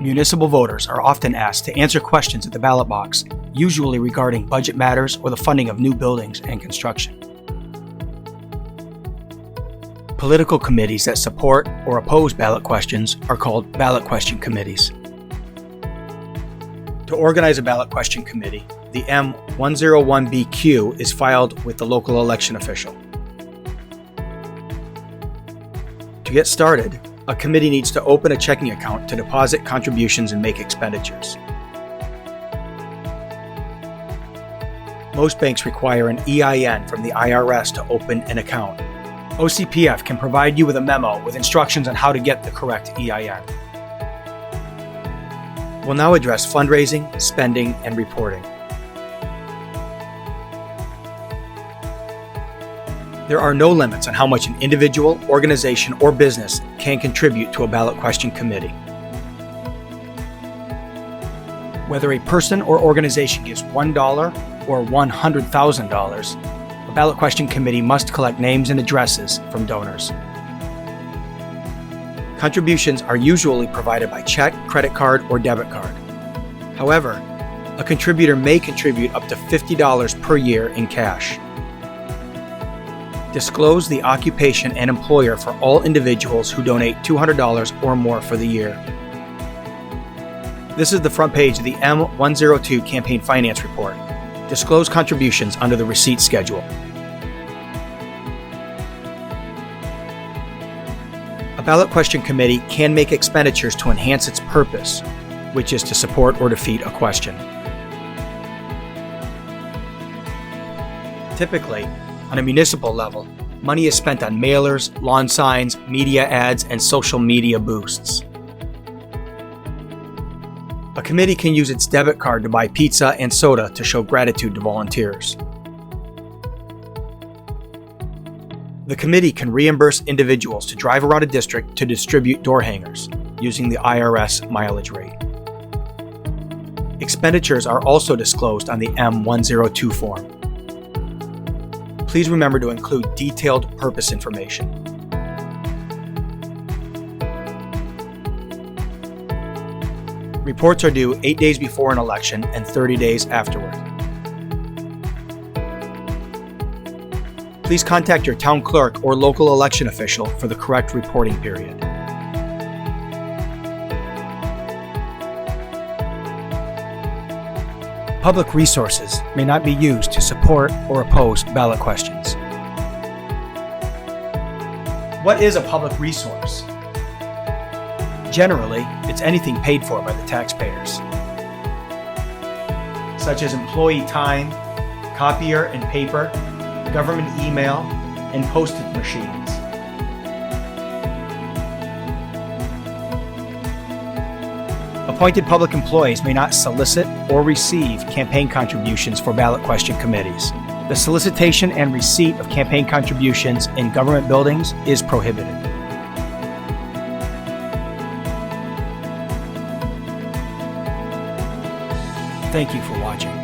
Municipal voters are often asked to answer questions at the ballot box, usually regarding budget matters or the funding of new buildings and construction. Political committees that support or oppose ballot questions are called ballot question committees. To organize a ballot question committee, the M101BQ is filed with the local election official. To get started, a committee needs to open a checking account to deposit contributions and make expenditures. Most banks require an EIN from the IRS to open an account. OCPF can provide you with a memo with instructions on how to get the correct EIN. We'll now address fundraising, spending, and reporting. There are no limits on how much an individual, organization, or business can contribute to a ballot question committee. Whether a person or organization gives $1 or $100,000, a ballot question committee must collect names and addresses from donors. Contributions are usually provided by check, credit card, or debit card. However, a contributor may contribute up to $50 per year in cash. Disclose the occupation and employer for all individuals who donate $200 or more for the year. This is the front page of the M102 Campaign Finance Report. Disclose contributions under the receipt schedule. A ballot question committee can make expenditures to enhance its purpose, which is to support or defeat a question. Typically, on a municipal level, money is spent on mailers, lawn signs, media ads, and social media boosts. A committee can use its debit card to buy pizza and soda to show gratitude to volunteers. The committee can reimburse individuals to drive around a district to distribute door hangers using the IRS mileage rate. Expenditures are also disclosed on the M102 form. Please remember to include detailed purpose information. Reports are due 8 days before an election and 30 days afterward. Please contact your town clerk or local election official for the correct reporting period. Public resources may not be used to support or oppose ballot questions. What is a public resource? Generally, it's anything paid for by the taxpayers, such as employee time, copier and paper, government email, and postage machines. Appointed public employees may not solicit or receive campaign contributions for ballot question committees. The solicitation and receipt of campaign contributions in government buildings is prohibited. Thank you for watching.